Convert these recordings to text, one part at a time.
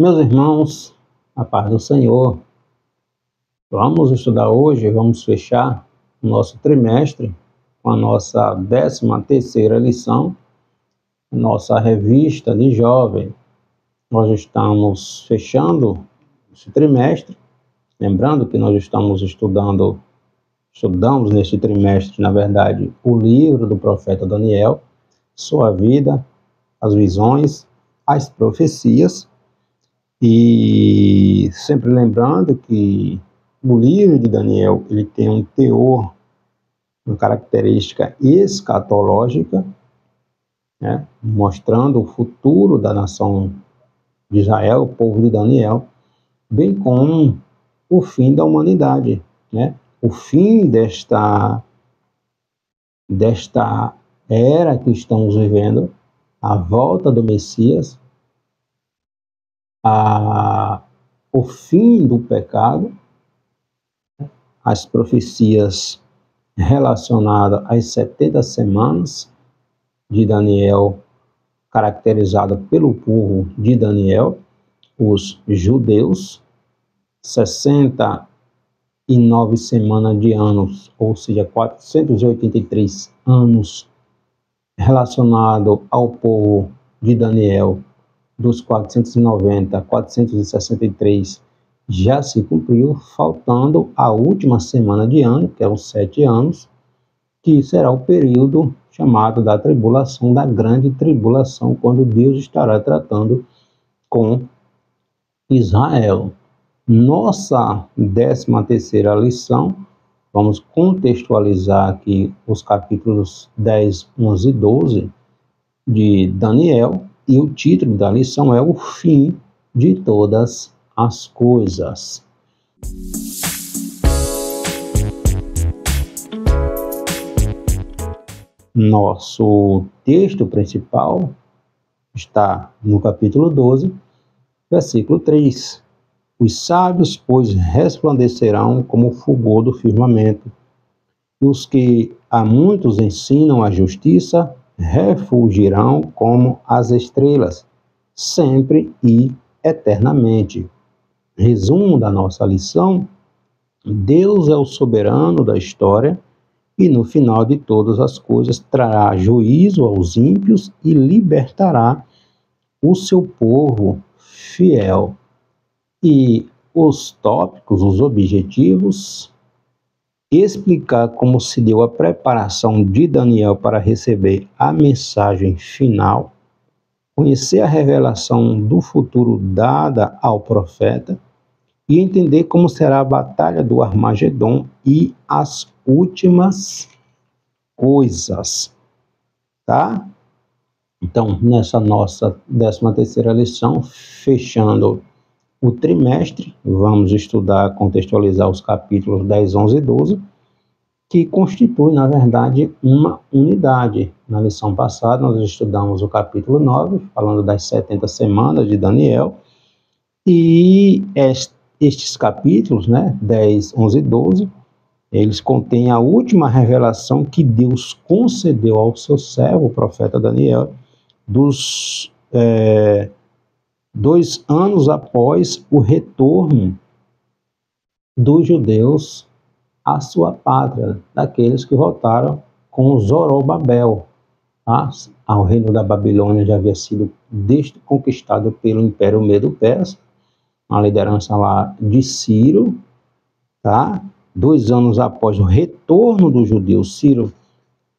Meus irmãos, a paz do Senhor, vamos estudar hoje, vamos fechar o nosso trimestre com a nossa 13ª lição, nossa revista de jovem. Nós estamos fechando esse trimestre, lembrando que nós estudamos neste trimestre, na verdade, o livro do profeta Daniel, sua vida, as visões, as profecias. E sempre lembrando que o livro de Daniel ele tem um teor, uma característica escatológica, né, mostrando o futuro da nação de Israel, o povo de Daniel, bem como o fim da humanidade, né, o fim desta era que estamos vivendo, a volta do Messias, o fim do pecado, as profecias relacionadas às 70 semanas de Daniel, caracterizada pelo povo de Daniel, os judeus, 69 semanas de anos, ou seja, 483 anos relacionado ao povo de Daniel. Dos 490, 463 já se cumpriu, faltando a última semana de ano, que é os 7 anos, que será o período chamado da tribulação, da grande tribulação, quando Deus estará tratando com Israel. Nossa 13ª lição, vamos contextualizar aqui os capítulos 10, 11 e 12 de Daniel, e o título da lição é o fim de todas as coisas. Nosso texto principal está no capítulo 12, versículo 3. Os sábios, pois, resplandecerão como o fulgor do firmamento, e os que a muitos ensinam a justiça refulgirão como as estrelas, sempre e eternamente. Resumo da nossa lição: Deus é o soberano da história e no final de todas as coisas trará juízo aos ímpios e libertará o seu povo fiel. E os tópicos, os objetivos: explicar como se deu a preparação de Daniel para receber a mensagem final, conhecer a revelação do futuro dada ao profeta e entender como será a batalha do Armagedon e as últimas coisas, tá? Então, nessa nossa 13ª lição, fechando o trimestre, vamos estudar, contextualizar os capítulos 10, 11 e 12, que constitui, na verdade, uma unidade. Na lição passada, nós estudamos o capítulo 9, falando das 70 semanas de Daniel, e estes capítulos, né, 10, 11 e 12, eles contêm a última revelação que Deus concedeu ao seu servo, o profeta Daniel, 2 anos após o retorno dos judeus à sua pátria, daqueles que voltaram com Zorobabel. O reino da Babilônia já havia sido conquistado pelo Império Medo-Persa, a liderança lá de Ciro, tá? 2 anos após o retorno dos judeus, Ciro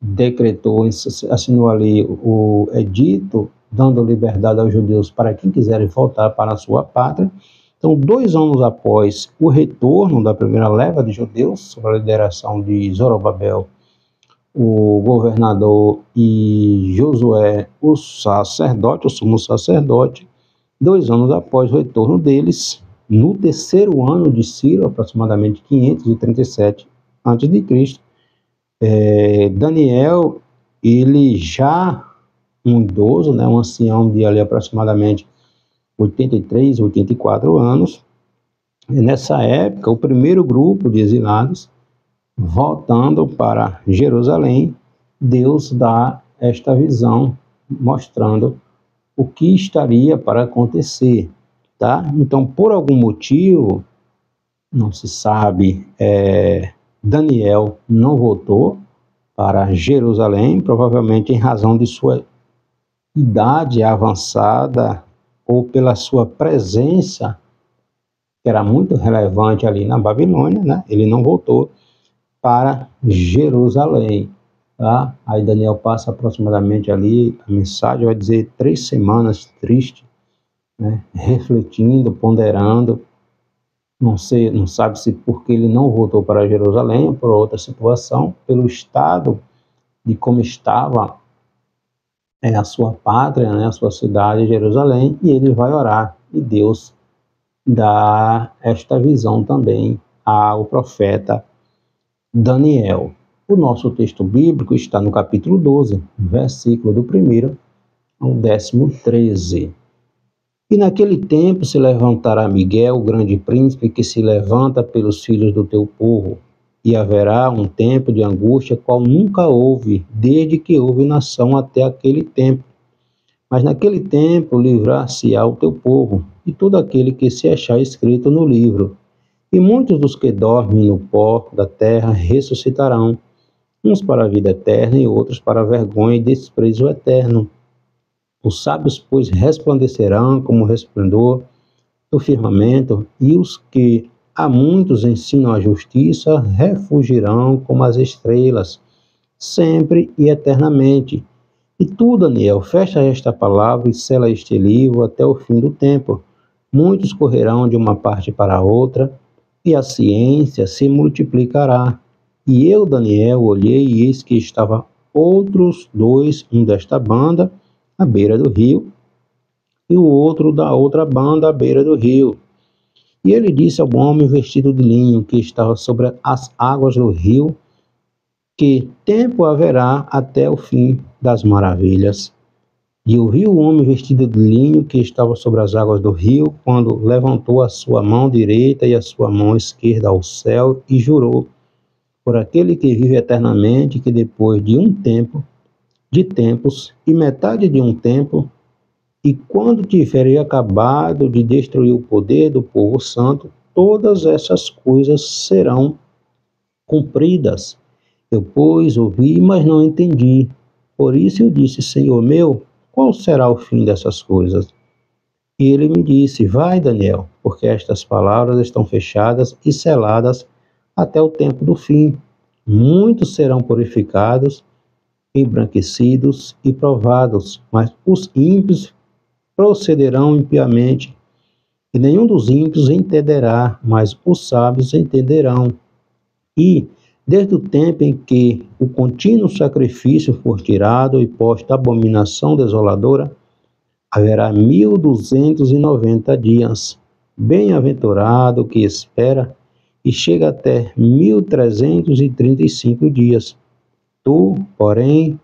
decretou, assinou ali o edito, dando liberdade aos judeus para quem quiserem voltar para a sua pátria. Então, 2 anos após o retorno da primeira leva de judeus, sob a lideração de Zorobabel, o governador, e Josué, o sacerdote, o sumo sacerdote, 2 anos após o retorno deles, no 3º ano de Ciro, aproximadamente 537 a.C., Daniel, ele já um idoso, né, um ancião de ali aproximadamente 83, 84 anos, e nessa época o primeiro grupo de exilados voltando para Jerusalém, Deus dá esta visão mostrando o que estaria para acontecer. tá? Então, por algum motivo, não se sabe, Daniel não voltou para Jerusalém, provavelmente em razão de sua idade avançada ou pela sua presença, que era muito relevante ali na Babilônia, né? Ele não voltou para Jerusalém, tá? Aí Daniel passa aproximadamente ali, a mensagem vai dizer 3 semanas triste, né? Refletindo, ponderando, não sabe se porque ele não voltou para Jerusalém ou por outra situação, pelo estado de como estava a sua pátria, né, a sua cidade, Jerusalém, e ele vai orar. E Deus dá esta visão também ao profeta Daniel. O nosso texto bíblico está no capítulo 12, versículo do 1º ao 13. E naquele tempo se levantará Miguel, o grande príncipe, que se levanta pelos filhos do teu povo, e haverá um tempo de angústia, qual nunca houve, desde que houve nação até aquele tempo. Mas naquele tempo livrar-se-á o teu povo, e todo aquele que se achar escrito no livro. E muitos dos que dormem no pó da terra ressuscitarão, uns para a vida eterna e outros para a vergonha e desprezo eterno. Os sábios, pois, resplandecerão como o resplendor do firmamento, e os que a muitos ensinam a justiça refugirão como as estrelas, sempre e eternamente. E tu, Daniel, fecha esta palavra e sela este livro até o fim do tempo. Muitos correrão de uma parte para a outra, e a ciência se multiplicará. E eu, Daniel, olhei e eis que estavam outros 2, um desta banda, à beira do rio, e o outro da outra banda à beira do rio. E ele disse ao homem vestido de linho que estava sobre as águas do rio, que tempo haverá até o fim das maravilhas. E eu vi o homem vestido de linho que estava sobre as águas do rio, quando levantou a sua mão direita e a sua mão esquerda ao céu e jurou, por aquele que vive eternamente, que depois de um tempo, de tempos e metade de um tempo, e quando tiverem acabado de destruir o poder do povo santo, todas essas coisas serão cumpridas. Eu, pois, ouvi, mas não entendi. Por isso eu disse, Senhor meu, qual será o fim dessas coisas? E ele me disse, vai, Daniel, porque estas palavras estão fechadas e seladas até o tempo do fim. Muitos serão purificados, embranquecidos e provados, mas os ímpios procederão impiamente, e nenhum dos ímpios entenderá, mas os sábios entenderão. E, desde o tempo em que o contínuo sacrifício for tirado e posta a abominação desoladora, haverá 1290 dias. Bem-aventurado que espera e chega até 1335 dias. Tu, porém,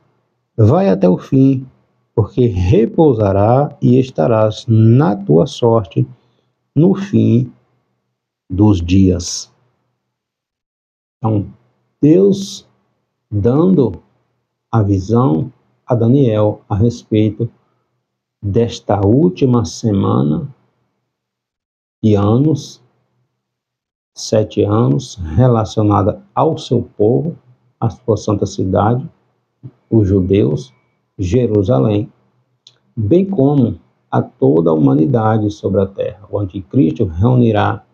vai até o fim, porque repousará e estarás na tua sorte no fim dos dias. Então, Deus dando a visão a Daniel a respeito desta última semana e anos, 7 anos, relacionada ao seu povo, à sua santa cidade, os judeus, Jerusalém, bem como a toda a humanidade sobre a terra. O anticristo reunirá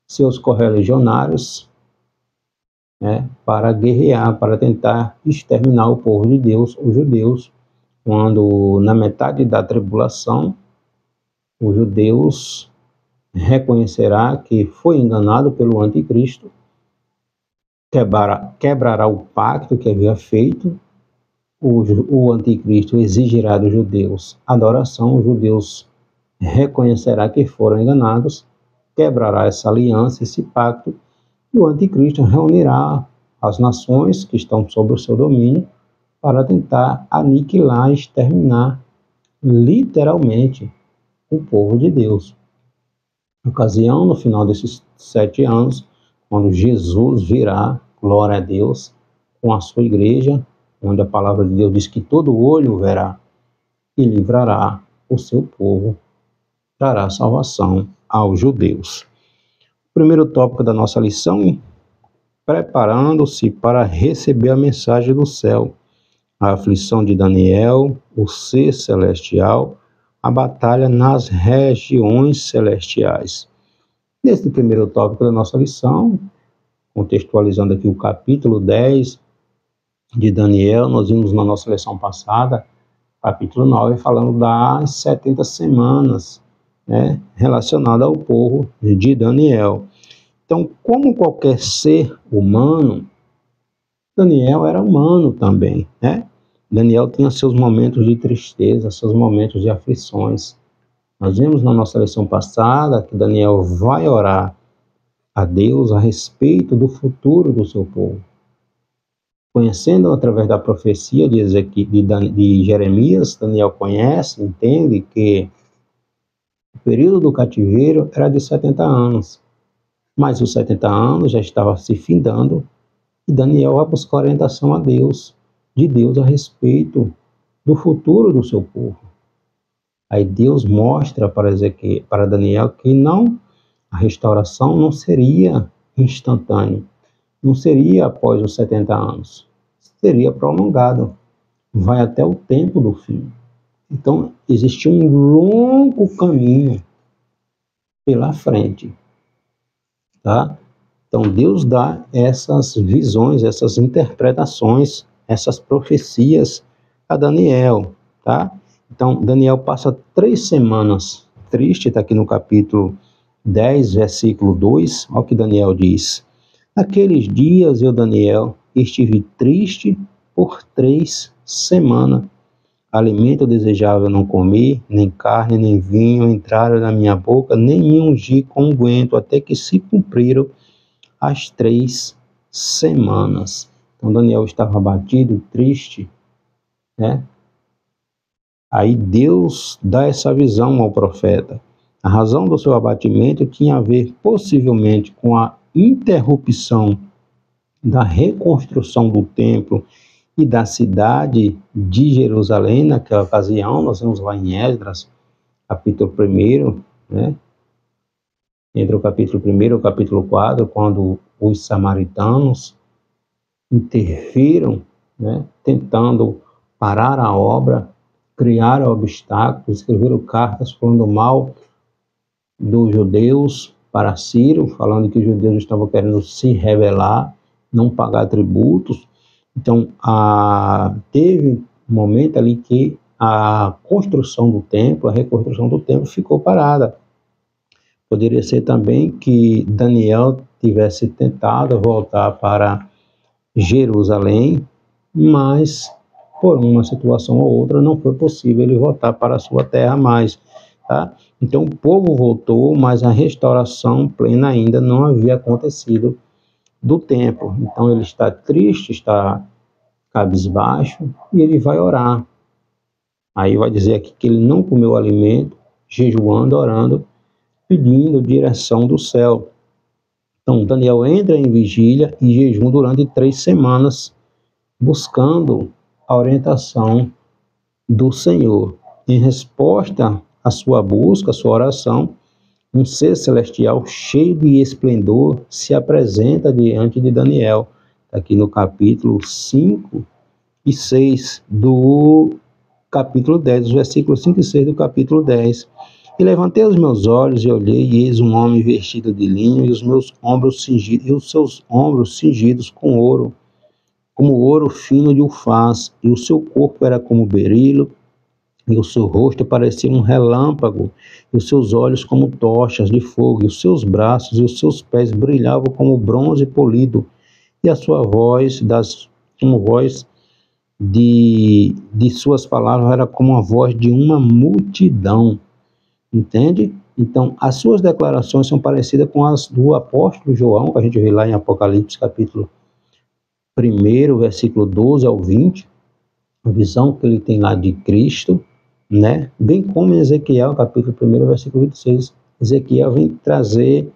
seus correligionários, para guerrear, para tentar exterminar o povo de Deus, os judeus, quando na metade da tribulação, os judeus reconhecerá que foi enganado pelo anticristo, quebrará o pacto que havia feito. O anticristo exigirá dos judeus adoração, os judeus reconhecerá que foram enganados, quebrará essa aliança, esse pacto, e o anticristo reunirá as nações que estão sob o seu domínio para tentar aniquilar, exterminar literalmente o povo de Deus. Na ocasião, no final desses 7 anos, quando Jesus virá, glória a Deus, com a sua igreja, onde a palavra de Deus diz que todo olho verá, e livrará o seu povo trará salvação aos judeus. O primeiro tópico da nossa lição: preparando-se para receber a mensagem do céu, a aflição de Daniel, o ser celestial, a batalha nas regiões celestiais. Neste primeiro tópico da nossa lição, contextualizando aqui o capítulo 10 de Daniel, nós vimos na nossa lição passada, capítulo 9, falando das 70 semanas, né, relacionada ao povo de Daniel. Então, como qualquer ser humano, Daniel era humano também, né? Daniel tinha seus momentos de tristeza, seus momentos de aflições. Nós vimos na nossa lição passada que Daniel vai orar a Deus a respeito do futuro do seu povo. Conhecendo através da profecia de Jeremias, Daniel conhece, entende que o período do cativeiro era de 70 anos. Mas os 70 anos já estavam se findando e Daniel vai buscar orientação de Deus a respeito do futuro do seu povo. Aí Deus mostra para Daniel que a restauração não seria instantânea, não seria após os 70 anos, seria prolongado, vai até o tempo do fim. Então, existe um longo caminho pela frente, tá? Então, Deus dá essas visões, essas interpretações, essas profecias a Daniel, tá? Então, Daniel passa 3 semanas triste, está aqui no capítulo 10, versículo 2, olha o que Daniel diz. Naqueles dias eu, Daniel, estive triste por 3 semanas. Alimento desejável não comi, nem carne, nem vinho entraram na minha boca, nem me ungi com unguento, até que se cumpriram as 3 semanas. Então Daniel estava abatido, triste, né? Aí Deus dá essa visão ao profeta. A razão do seu abatimento tinha a ver possivelmente com a interrupção da reconstrução do templo e da cidade de Jerusalém. Naquela ocasião, nós vemos lá em Esdras, capítulo 1, né? Entre o capítulo 1 e o capítulo 4, quando os samaritanos interviram, né, tentando parar a obra, criaram obstáculos, escreveram cartas falando mal dos judeus para Ciro, falando que os judeus estavam querendo se rebelar, não pagar tributos. Então, teve um momento ali que a construção do templo, a reconstrução do templo ficou parada. Poderia ser também que Daniel tivesse tentado voltar para Jerusalém, mas por uma situação ou outra não foi possível ele voltar para a sua terra mais, tá? Então o povo voltou, mas a restauração plena ainda não havia acontecido do templo. Então ele está triste, está cabisbaixo e ele vai orar. Aí vai dizer aqui que ele não comeu alimento, jejuando, orando, pedindo direção do céu. Então Daniel entra em vigília e jejum durante 3 semanas, buscando a orientação do Senhor. Em resposta à sua busca, à sua oração, um ser celestial cheio de esplendor se apresenta diante de Daniel, aqui no capítulo 5 e 6 do capítulo 10, os versículos 5 e 6 do capítulo 10. E levantei os meus olhos e olhei, e eis um homem vestido de linho, e os seus ombros cingidos com ouro, como ouro fino de ufaz, e o seu corpo era como berilo, e o seu rosto parecia um relâmpago, e os seus olhos como tochas de fogo, e os seus braços e os seus pés brilhavam como bronze polido, e a sua voz, de suas palavras era como a voz de uma multidão. Entende? Então, as suas declarações são parecidas com as do apóstolo João, que a gente vê lá em Apocalipse, capítulo 1, versículo 12 ao 20, a visão que ele tem lá de Cristo, né? Bem como em Ezequiel, capítulo 1, versículo 26, Ezequiel vem trazer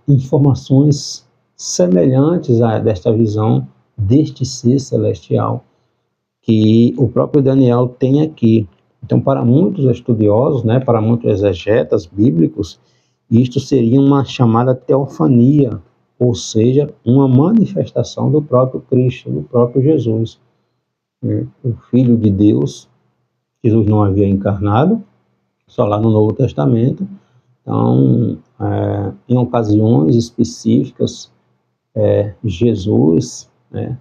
informações semelhantes a desta visão deste ser celestial que o próprio Daniel tem aqui. Então, para muitos estudiosos, né, para muitos exegetas bíblicos, isto seria uma chamada teofania, ou seja, uma manifestação do próprio Cristo, do próprio Jesus, o Filho de Deus. Jesus não havia encarnado, só lá no Novo Testamento. Então, em ocasiões específicas, Jesus, né,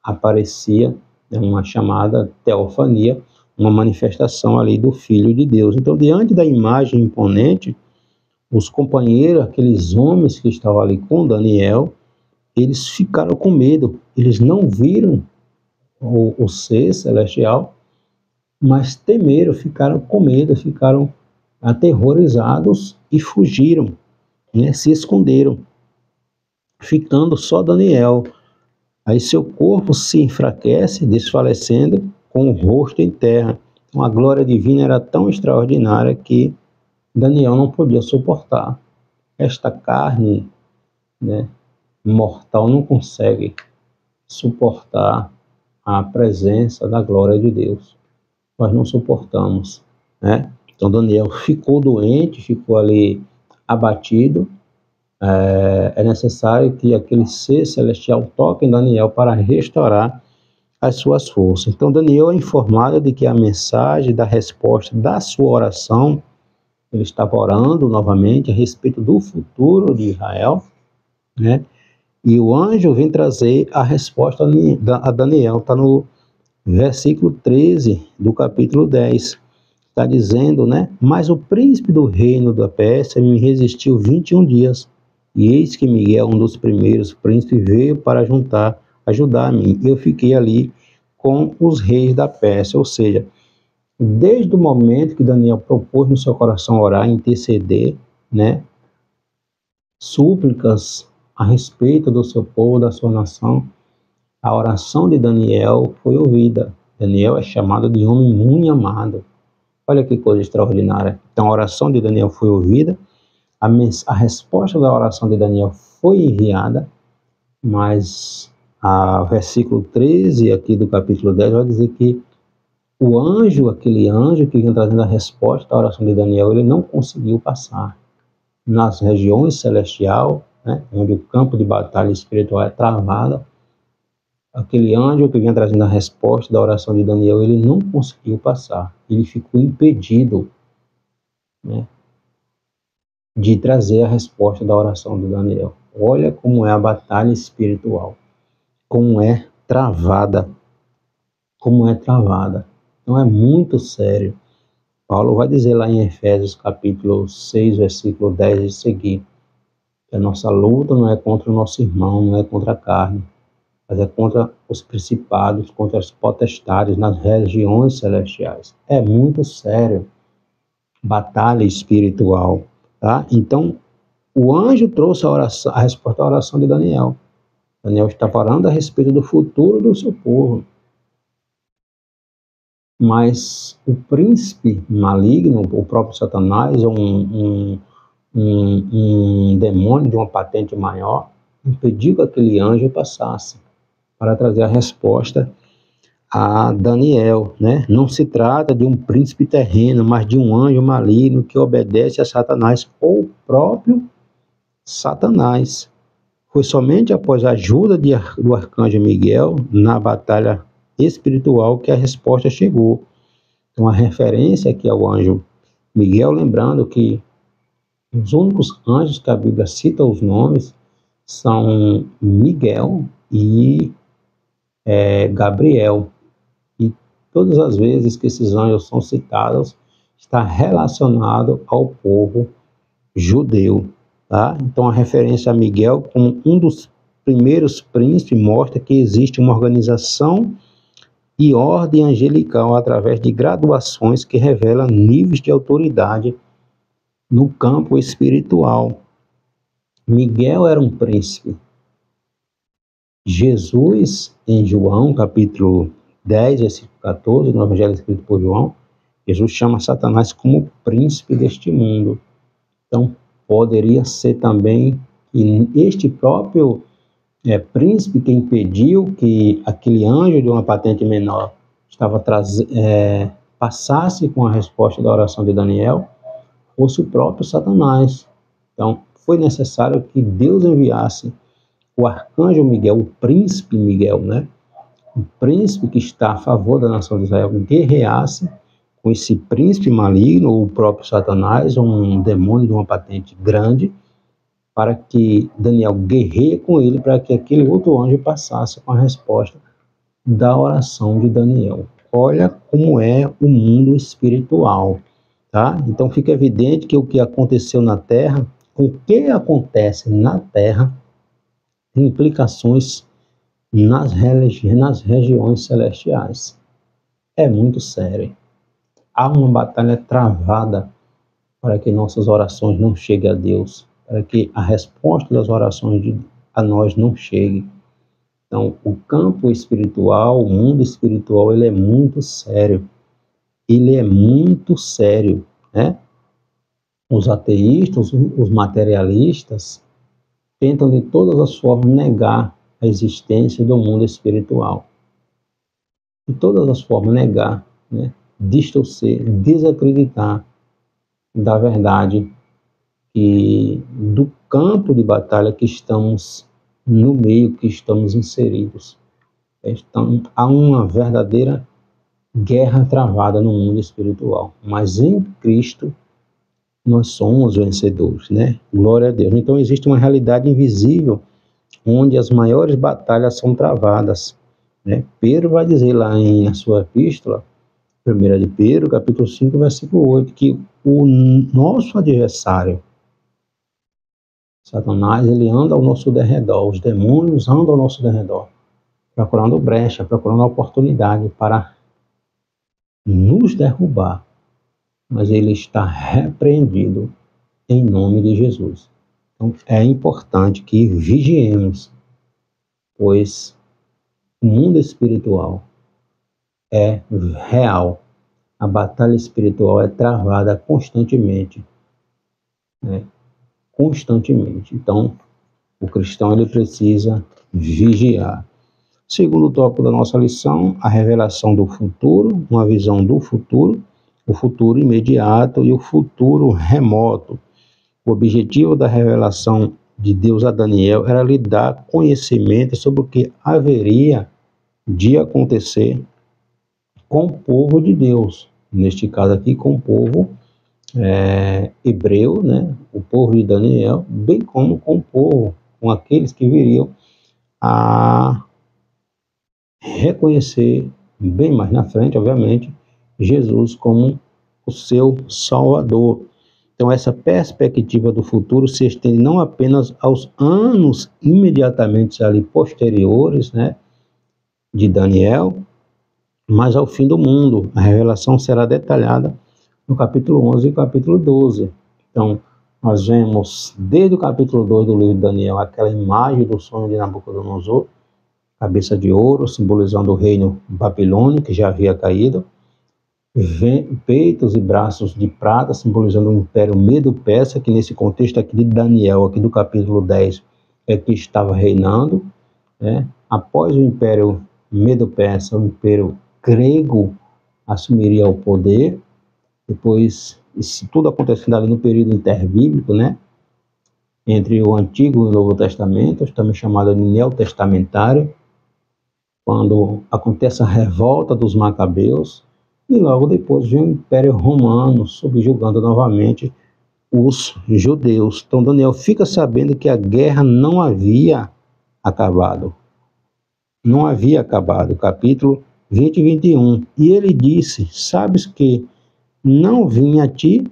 aparecia, uma chamada teofania, uma manifestação ali do Filho de Deus. Então, diante da imagem imponente, os companheiros, aqueles homens que estavam ali com Daniel, eles ficaram com medo. Eles não viram o ser celestial, mas temeram, ficaram com medo, ficaram aterrorizados e fugiram, né? Se esconderam, ficando só Daniel. Aí seu corpo se enfraquece, desfalecendo, com o rosto em terra. Então, a glória divina era tão extraordinária que Daniel não podia suportar. Esta carne, né, mortal não consegue suportar a presença da glória de Deus. Nós não suportamos, né? Então Daniel ficou doente, ficou ali abatido. É necessário que aquele ser celestial toque em Daniel para restaurar as suas forças. Então Daniel é informado de que a mensagem da resposta da sua oração, ele estava orando novamente a respeito do futuro de Israel, né? E o anjo vem trazer a resposta a Daniel. Está no versículo 13 do capítulo 10. Está dizendo, né? Mas o príncipe do reino da Pérsia me resistiu 21 dias. E eis que Miguel, um dos primeiros príncipes, veio para ajudar-me. Eu fiquei ali com os reis da Pérsia. Ou seja, desde o momento que Daniel propôs no seu coração orar, interceder, né? Súplicas a respeito do seu povo, da sua nação, a oração de Daniel foi ouvida. Daniel é chamado de homem muito amado. Olha que coisa extraordinária. Então a oração de Daniel foi ouvida, a resposta da oração de Daniel foi enviada, mas versículo 13 aqui do capítulo 10 vai dizer que o anjo, aquele anjo que vinha trazendo a resposta da oração de Daniel, ele não conseguiu passar. Nas regiões celestiais, né, onde o campo de batalha espiritual é travado, aquele anjo que vinha trazendo a resposta da oração de Daniel, ele não conseguiu passar. Ele ficou impedido, né, de trazer a resposta da oração de Daniel. Olha como é a batalha espiritual, como é travada, Então é muito sério. Paulo vai dizer lá em Efésios capítulo 6, versículo 10 e seguir, que a nossa luta não é contra o nosso irmão, não é contra a carne, mas é contra os principados, contra as potestades nas regiões celestiais. É muito sério. Batalha espiritual, tá? Então, o anjo trouxe a resposta à oração de Daniel. Daniel está falando a respeito do futuro do seu povo. Mas o príncipe maligno, o próprio Satanás, ou um demônio de uma patente maior, impediu que aquele anjo passasse para trazer a resposta a Daniel, né? Não se trata de um príncipe terreno, mas de um anjo maligno que obedece a Satanás, ou o próprio Satanás. Foi somente após a ajuda do arcanjo Miguel na batalha espiritual que a resposta chegou. Então a referência aqui ao anjo Miguel, lembrando que os únicos anjos que a Bíblia cita os nomes são Miguel e Gabriel. E todas as vezes que esses anjos são citados, está relacionado ao povo judeu. Tá? Então a referência a Miguel como um dos primeiros príncipes mostra que existe uma organização e ordem angelical através de graduações que revelam níveis de autoridade no campo espiritual. Miguel era um príncipe. Jesus, em João, capítulo 10, versículo 14, no Evangelho escrito por João, Jesus chama Satanás como príncipe deste mundo. Então, poderia ser também que este próprio príncipe que impediu que aquele anjo de uma patente menor estava passasse com a resposta da oração de Daniel fosse o próprio Satanás. Então, foi necessário que Deus enviasse o arcanjo Miguel, o príncipe Miguel, né? O príncipe que está a favor da nação de Israel, guerreasse com esse príncipe maligno, ou o próprio Satanás, ou um demônio de uma patente grande, para que Daniel guerreie com ele, para que aquele outro anjo passasse com a resposta da oração de Daniel. Olha como é o mundo espiritual, tá? Então fica evidente que o que aconteceu na Terra, o que acontece na Terra, tem implicações nas regiões celestiais. É muito sério. Há uma batalha travada para que nossas orações não cheguem a Deus, para que a resposta das orações a nós não chegue. Então, o campo espiritual, o mundo espiritual, ele é muito sério. Ele é muito sério, né? Os ateístas, os materialistas, tentam de todas as formas negar a existência do mundo espiritual. De todas as formas negar, né? Distorcer, desacreditar da verdade e do campo de batalha que estamos no meio, que estamos inseridos. Então, há uma verdadeira guerra travada no mundo espiritual, mas em Cristo nós somos vencedores, né? Glória a Deus. Então existe uma realidade invisível onde as maiores batalhas são travadas, né? Pedro vai dizer lá na sua epístola, 1 de Pedro, capítulo 5, versículo 8, que o nosso adversário, Satanás, ele anda ao nosso derredor, os demônios andam ao nosso derredor, procurando brecha, procurando oportunidade para nos derrubar, mas ele está repreendido em nome de Jesus. Então é importante que vigiemos, pois o mundo espiritual é real, a batalha espiritual é travada constantemente, né? Constantemente. Então, o cristão ele precisa vigiar. Segundo tópico da nossa lição, a revelação do futuro, uma visão do futuro, o futuro imediato e o futuro remoto. O objetivo da revelação de Deus a Daniel era lhe dar conhecimento sobre o que haveria de acontecer com o povo de Deus, neste caso aqui com o povo hebreu, né? O povo de Daniel, bem como com o povo, com aqueles que viriam a reconhecer bem mais na frente, obviamente, Jesus como o seu Salvador. Então essa perspectiva do futuro se estende não apenas aos anos imediatamente ali posteriores, né, de Daniel, mas ao fim do mundo. A revelação será detalhada no capítulo 11 e capítulo 12. Então, nós vemos desde o capítulo 2 do livro de Daniel aquela imagem do sonho de Nabucodonosor, cabeça de ouro, simbolizando o reino babilônico que já havia caído, peitos e braços de prata, simbolizando o império Medo-Persa, que nesse contexto aqui de Daniel, aqui do capítulo 10, é que estava reinando, né? Após o império Medo-Persa, o império grego assumiria o poder. Depois, isso tudo acontecendo ali no período interbíblico, né? Entre o Antigo e o Novo Testamento, também chamado de Neotestamentário, quando acontece a revolta dos Macabeus, e logo depois vem o Império Romano subjugando novamente os judeus. Então Daniel fica sabendo que a guerra não havia acabado. Não havia acabado. Capítulo 20 e 21. E ele disse, sabes que não vim a ti,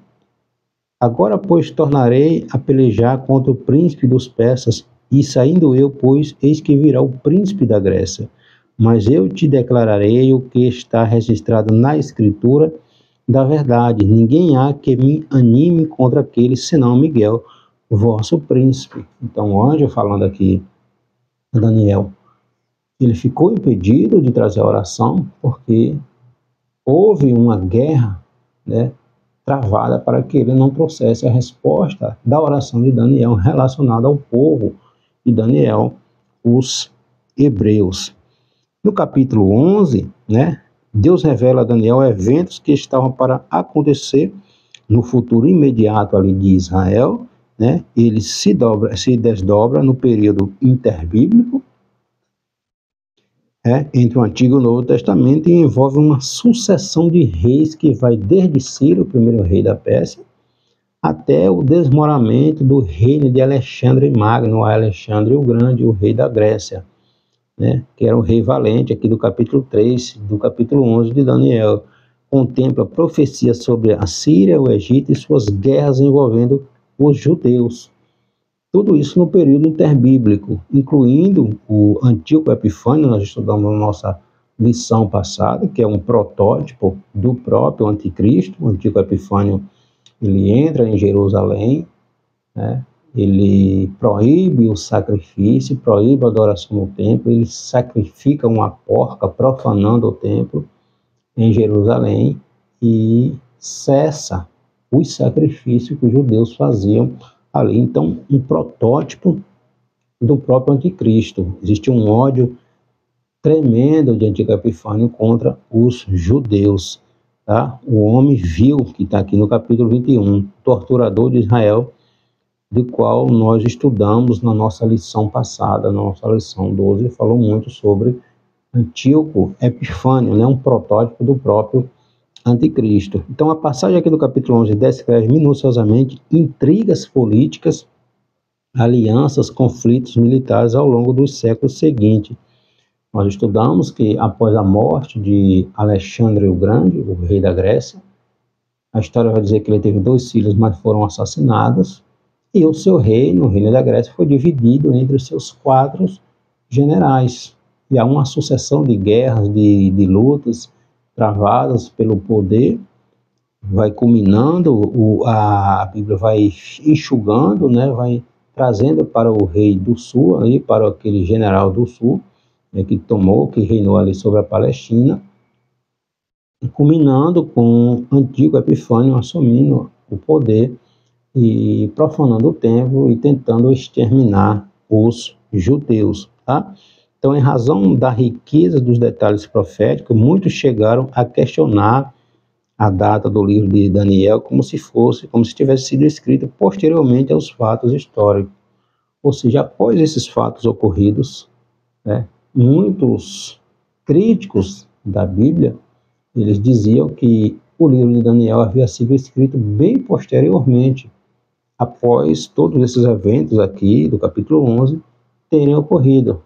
agora pois tornarei a pelejar contra o príncipe dos persas, e saindo eu, pois, eis que virá o príncipe da Grécia. Mas eu te declararei o que está registrado na Escritura da verdade. Ninguém há que me anime contra aquele, senão Miguel, vosso príncipe. Então, o anjo falando aqui, Daniel, ele ficou impedido de trazer a oração porque houve uma guerra, né, travada para que ele não trouxesse a resposta da oração de Daniel relacionada ao povo de Daniel, os hebreus. No capítulo 11, né, Deus revela a Daniel eventos que estavam para acontecer no futuro imediato ali de Israel, né? Ele se desdobra no período interbíblico, entre o Antigo e o Novo Testamento, e envolve uma sucessão de reis que vai desde Ciro, o primeiro rei da Pérsia, até o desmoronamento do reino de Alexandre Magno, Alexandre o Grande, o rei da Grécia, né, que era um rei valente, aqui do capítulo 3, do capítulo 11 de Daniel. Contempla profecias sobre a Síria, o Egito e suas guerras envolvendo os judeus. Tudo isso no período interbíblico, incluindo o Antíoco Epifânio, nós estudamos na nossa lição passada, que é um protótipo do próprio anticristo. O Antíoco Epifânio, ele entra em Jerusalém, né? Ele proíbe o sacrifício, proíbe a adoração no templo, ele sacrifica uma porca, profanando o templo em Jerusalém, e cessa os sacrifícios que os judeus faziam ali. Então, um protótipo do próprio anticristo. Existe um ódio tremendo de Antíoco Epifânio contra os judeus. Tá? O homem vil, que está aqui no capítulo 21, torturador de Israel, do qual nós estudamos na nossa lição passada, na nossa lição 12, falou muito sobre Antíoco Epifânio, né, um protótipo do próprio anticristo. Então, a passagem aqui do capítulo 11 descreve minuciosamente intrigas políticas, alianças, conflitos militares ao longo dos séculos seguintes. Nós estudamos que após a morte de Alexandre o Grande, o rei da Grécia, a história vai dizer que ele teve 2 filhos, mas foram assassinados, e o seu reino, o reino da Grécia, foi dividido entre os seus 4 generais. E há uma sucessão de guerras, de lutas travadas pelo poder, vai culminando, a Bíblia vai enxugando, né, vai trazendo para o rei do sul, ali, para aquele general do sul, né, que reinou ali sobre a Palestina, e culminando com Antíoco Epifânio assumindo o poder e profanando o templo e tentando exterminar os judeus, tá? Então, em razão da riqueza dos detalhes proféticos, muitos chegaram a questionar a data do livro de Daniel como se tivesse sido escrito posteriormente aos fatos históricos. Ou seja, após esses fatos ocorridos, né, muitos críticos da Bíblia, eles diziam que o livro de Daniel havia sido escrito bem posteriormente, após todos esses eventos aqui do capítulo 11 terem ocorrido,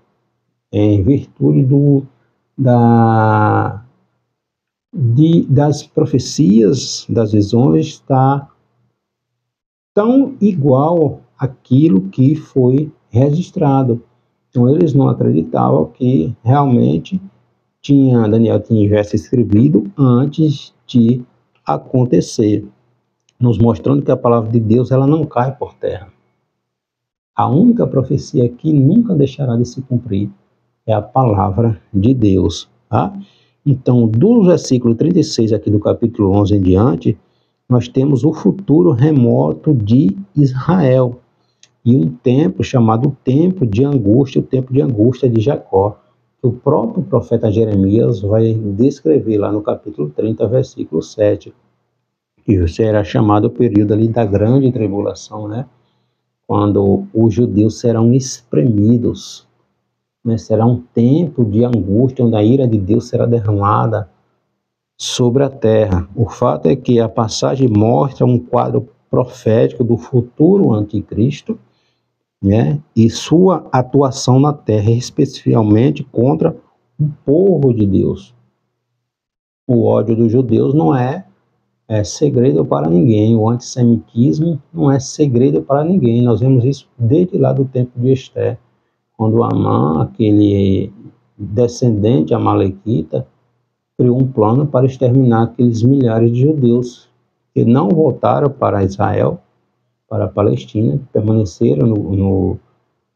em virtude das profecias, das visões, está tão igual àquilo que foi registrado. Então, eles não acreditavam que realmente Daniel tivesse escrevido antes de acontecer, nos mostrando que a palavra de Deus ela não cai por terra. A única profecia que nunca deixará de se cumprir é a palavra de Deus. Tá? Então, do versículo 36 aqui do capítulo 11 em diante, nós temos o futuro remoto de Israel e um tempo chamado tempo de angústia, o tempo de angústia de Jacó, que o próprio profeta Jeremias vai descrever lá no capítulo 30, versículo 7, que será chamado o período ali da grande tribulação, né? Quando os judeus serão espremidos, né? Será um tempo de angústia, onde a ira de Deus será derramada sobre a terra. O fato é que a passagem mostra um quadro profético do futuro anticristo, né? E sua atuação na terra, especialmente contra o povo de Deus. O ódio dos judeus não é segredo para ninguém, o antissemitismo não é segredo para ninguém. Nós vemos isso desde lá do tempo de Esther, quando Amã, aquele descendente amalequita, criou um plano para exterminar aqueles milhares de judeus que não voltaram para Israel, para a Palestina, que permaneceram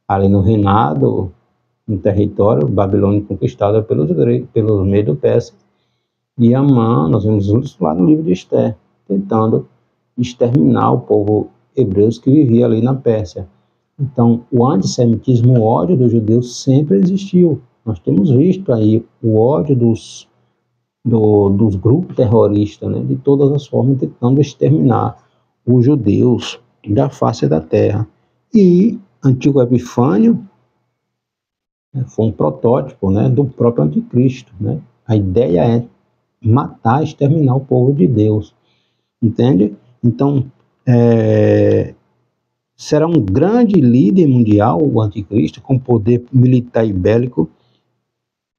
ali no reinado, no território babilônico conquistado pelos medo-persas. E Amã, nós vemos isso lá no livro de Esther, tentando exterminar o povo hebreu que vivia ali na Pérsia. Então, o antissemitismo, o ódio dos judeus sempre existiu. Nós temos visto aí o ódio dos dos grupos terroristas, né, de todas as formas, tentando exterminar os judeus da face da terra. E Antíoco Epifânio, né, foi um protótipo, né, do próprio anticristo. Né? A ideia é matar, exterminar o povo de Deus. Entende? Então, será um grande líder mundial, o anticristo, com poder militar e bélico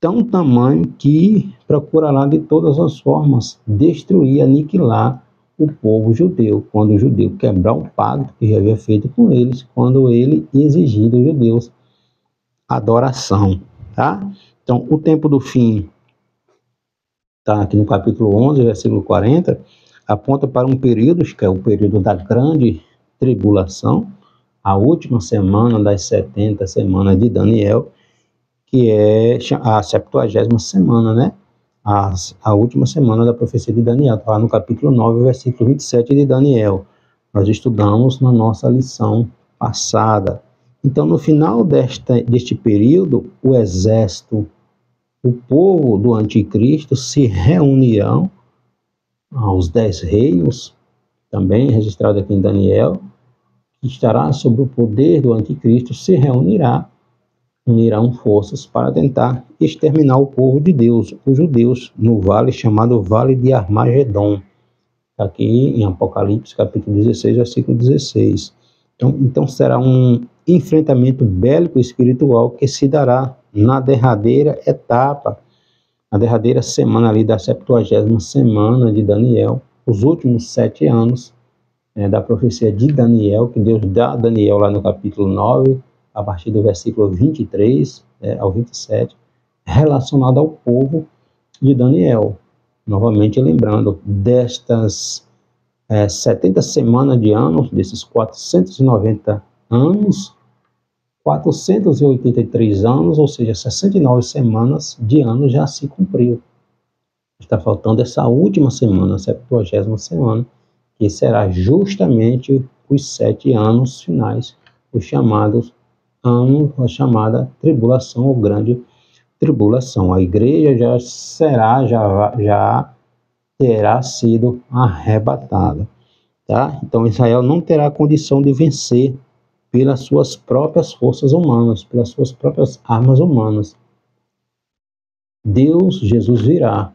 tão tamanho que procurará de todas as formas destruir, aniquilar o povo judeu, quando o judeu quebrar o pacto que já havia feito com eles, quando ele exigir dos judeus adoração, tá? Então, o tempo do fim, está aqui no capítulo 11, versículo 40, aponta para um período, que é o período da grande tribulação, a última semana das 70 semanas de Daniel, que é a 70ª semana, né? A última semana da profecia de Daniel, está lá no capítulo 9, versículo 27 de Daniel. Nós estudamos na nossa lição passada. Então, no final deste período, o exército, o povo do anticristo se reunirão aos 10 reinos, também registrado aqui em Daniel, que estará sob o poder do anticristo, se unirão forças para tentar exterminar o povo de Deus, os judeus, no vale chamado Vale de Armagedon, aqui em Apocalipse, capítulo 16, versículo 16. Então será um enfrentamento bélico espiritual que se dará na derradeira etapa, na derradeira semana ali da 70ª semana de Daniel, os últimos 7 anos da profecia de Daniel, que Deus dá a Daniel lá no capítulo 9, a partir do versículo 23 ao 27, relacionado ao povo de Daniel. Novamente lembrando, destas 70 semanas de anos, desses 490 anos, 483 anos, ou seja, 69 semanas de ano já se cumpriu. Está faltando essa última semana, a 70ª semana, que será justamente os 7 anos finais, os chamados anos, a chamada tribulação ou grande tribulação. A igreja já terá sido arrebatada, tá? Então Israel não terá condição de vencer pelas suas próprias forças humanas, pelas suas próprias armas humanas. Jesus virá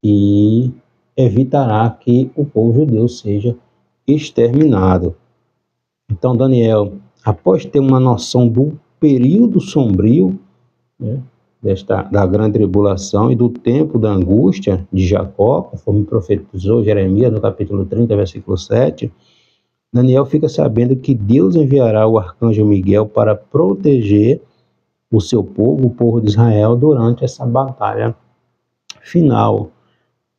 e evitará que o povo judeu seja exterminado. Então Daniel, após ter uma noção do período sombrio, né, da grande tribulação e do tempo da angústia de Jacó, conforme profetizou Jeremias no capítulo 30, versículo 7, Daniel fica sabendo que Deus enviará o arcanjo Miguel para proteger o seu povo, o povo de Israel, durante essa batalha final.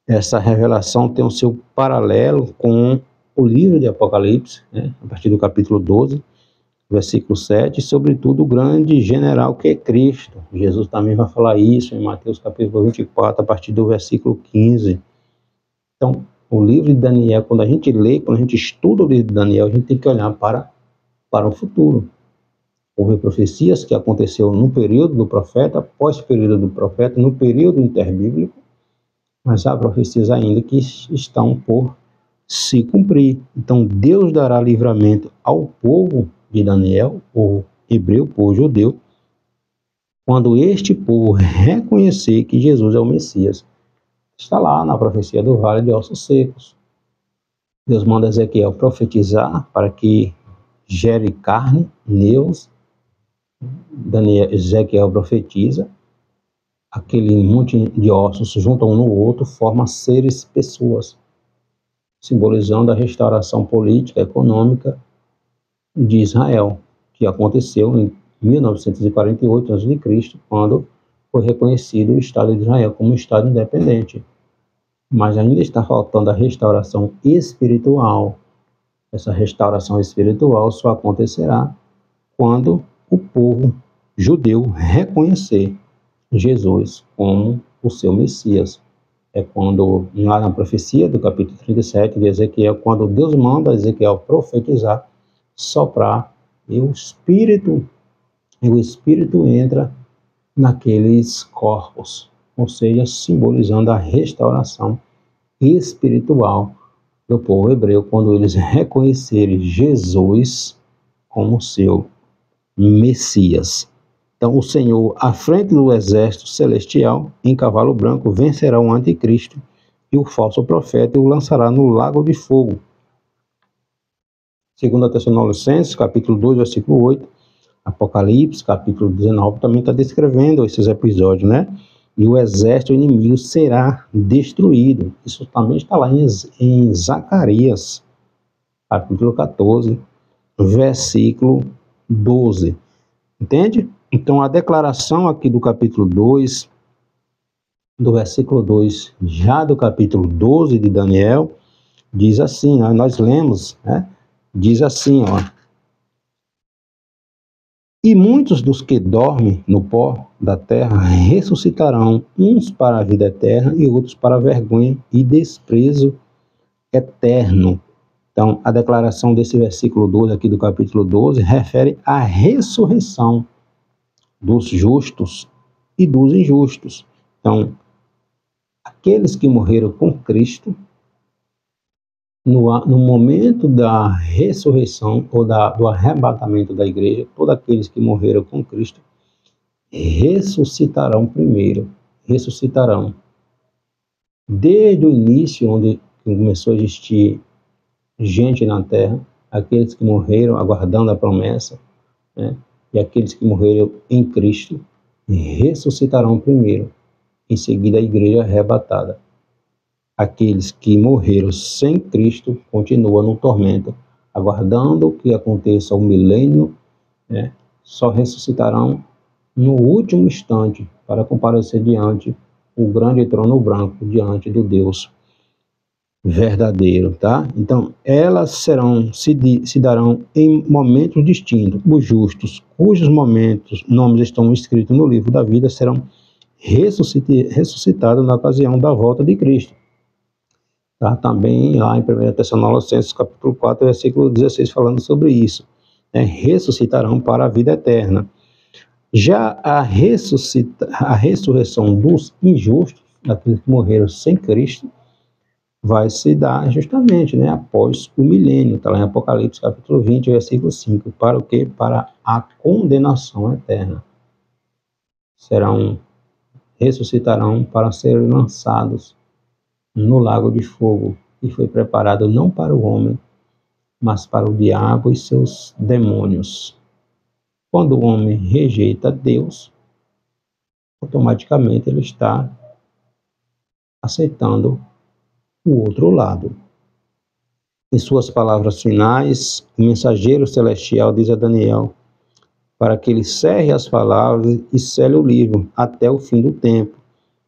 Essa revelação tem o seu paralelo com o livro de Apocalipse, né, a partir do capítulo 12, versículo 7, e sobretudo o grande general que é Cristo. Jesus também vai falar isso em Mateus capítulo 24, a partir do versículo 15. Então, o livro de Daniel, quando a gente lê, quando a gente estuda o livro de Daniel, a gente tem que olhar para o futuro. Houve profecias que aconteceu no período do profeta, pós-período do profeta, no período interbíblico, mas há profecias ainda que estão por se cumprir. Então, Deus dará livramento ao povo de Daniel, o hebreu, o povo judeu, quando este povo reconhecer que Jesus é o Messias. Está lá na profecia do Vale de Ossos Secos. Deus manda Ezequiel profetizar para que gere carne, neus. Ezequiel profetiza, aquele monte de ossos se juntam um no outro, forma seres, pessoas, simbolizando a restauração política, econômica de Israel, que aconteceu em 1948 a.C., quando foi reconhecido o Estado de Israel como um Estado independente. Mas ainda está faltando a restauração espiritual. Essa restauração espiritual só acontecerá quando o povo judeu reconhecer Jesus como o seu Messias. É quando, lá na profecia do capítulo 37 de Ezequiel, quando Deus manda Ezequiel profetizar, soprar, e o Espírito entra naqueles corpos, ou seja, simbolizando a restauração espiritual do povo hebreu, quando eles reconhecerem Jesus como seu Messias. Então, o Senhor, à frente do exército celestial, em cavalo branco, vencerá o anticristo e o falso profeta e o lançará no lago de fogo. 2 Tessalonicenses, capítulo 2, versículo 8, Apocalipse, capítulo 19, também está descrevendo esses episódios, né? E o exército inimigo será destruído. Isso também está lá em Zacarias, capítulo 14, versículo 12. Entende? Então, a declaração aqui do capítulo 2, do versículo 2, já do capítulo 12 de Daniel, diz assim, nós lemos, né? Diz assim, ó. E muitos dos que dormem no pó da terra ressuscitarão, uns para a vida eterna e outros para a vergonha e desprezo eterno. Então, a declaração desse versículo 12 aqui do capítulo 12 refere à ressurreição dos justos e dos injustos. Então, aqueles que morreram com Cristo, no momento da ressurreição ou do arrebatamento da igreja, todos aqueles que morreram com Cristo ressuscitarão primeiro, ressuscitarão. Desde o início, onde começou a existir gente na terra, aqueles que morreram aguardando a promessa, né? E aqueles que morreram em Cristo ressuscitarão primeiro, em seguida a igreja arrebatada. Aqueles que morreram sem Cristo continuam no tormento, aguardando que aconteça o milênio, né? Só ressuscitarão no último instante para comparecer diante o grande trono branco, diante do Deus verdadeiro, tá? Então, elas se darão em momentos distintos. Os justos, cujos nomes estão escritos no livro da vida, serão ressuscitados na ocasião da volta de Cristo. Tá? Também lá em 1 Tessalonicenses, capítulo 4, versículo 16, falando sobre isso. Né? Ressuscitarão para a vida eterna. Já a ressurreição dos injustos, daqueles que morreram sem Cristo, vai se dar justamente, né, após o milênio. Está lá em Apocalipse, capítulo 20, versículo 5. Para o quê? Para a condenação eterna. Ressuscitarão para serem lançados no lago de fogo, que foi preparado não para o homem, mas para o diabo e seus demônios. Quando o homem rejeita Deus, automaticamente ele está aceitando o outro lado. Em suas palavras finais, o mensageiro celestial diz a Daniel para que ele cerre as palavras e cele o livro até o fim do tempo.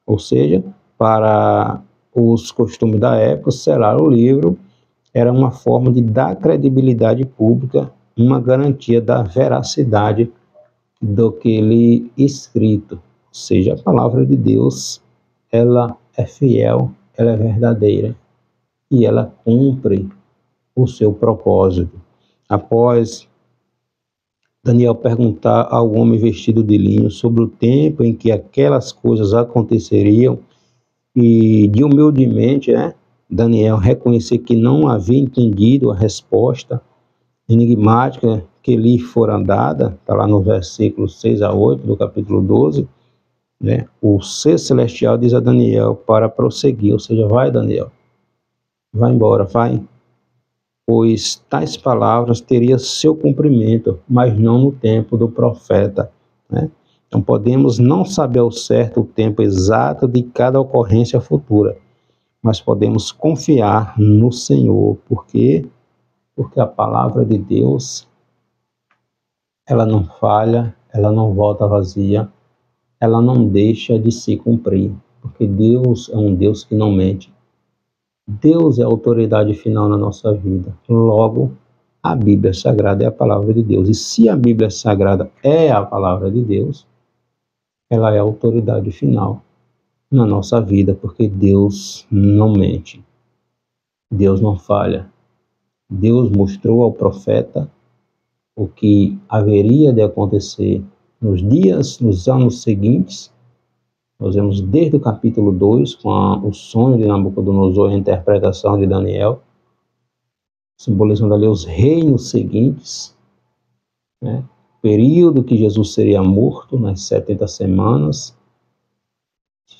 Ou seja, para os costumes da época, selar o livro era uma forma de dar credibilidade pública, uma garantia da veracidade daquele escrito. Ou seja, a palavra de Deus, ela é fiel, ela é verdadeira e ela cumpre o seu propósito. Após Daniel perguntar ao homem vestido de linho sobre o tempo em que aquelas coisas aconteceriam e de humildemente, Daniel reconhecer que não havia entendido a resposta enigmática que lhe fora dada, está lá no versículo 6 a 8 do capítulo 12, né? O ser celestial diz a Daniel para prosseguir, ou seja, vai Daniel, vai embora, vai, pois tais palavras teriam seu cumprimento, mas não no tempo do profeta, né? Então podemos não saber ao certo o tempo exato de cada ocorrência futura, mas podemos confiar no Senhor, porque a palavra de Deus, ela não falha, ela não volta vazia, ela não deixa de se cumprir, porque Deus é um Deus que não mente. Deus é a autoridade final na nossa vida. Logo, a Bíblia Sagrada é a palavra de Deus. E se a Bíblia Sagrada é a palavra de Deus, ela é a autoridade final na nossa vida, porque Deus não mente. Deus não falha. Deus mostrou ao profeta o que haveria de acontecer nos anos seguintes, Nós vemos desde o capítulo 2, com o sonho de Nabucodonosor e a interpretação de Daniel, simbolizando ali os reinos seguintes, né? Período que Jesus seria morto, nas 70 semanas,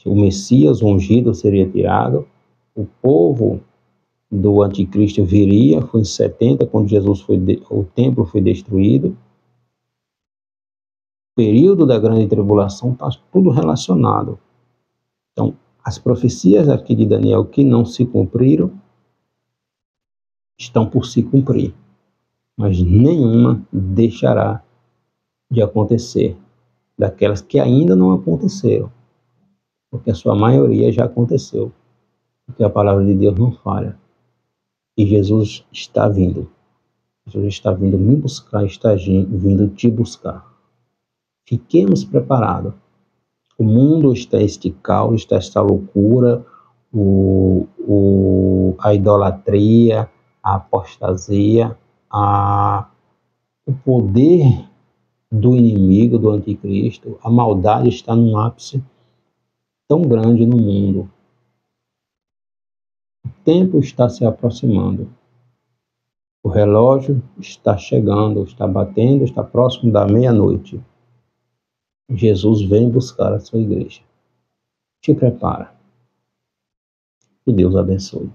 o Messias, o ungido, seria tirado, o povo do anticristo viria, foi em 70, quando o templo foi destruído. O período da grande tribulação está tudo relacionado. Então, as profecias aqui de Daniel que não se cumpriram, estão por se cumprir, mas nenhuma deixará de acontecer, daquelas que ainda não aconteceram, porque a sua maioria já aconteceu, porque a palavra de Deus não falha. E Jesus está vindo. Jesus está vindo me buscar, está vindo te buscar. Fiquemos preparados. O mundo está este caos, está esta loucura, a idolatria, a apostasia, o poder do inimigo, do anticristo, a maldade está num ápice tão grande no mundo. O tempo está se aproximando. O relógio está chegando, está batendo, está próximo da meia-noite. Jesus vem buscar a sua igreja. Te prepara. Que Deus abençoe.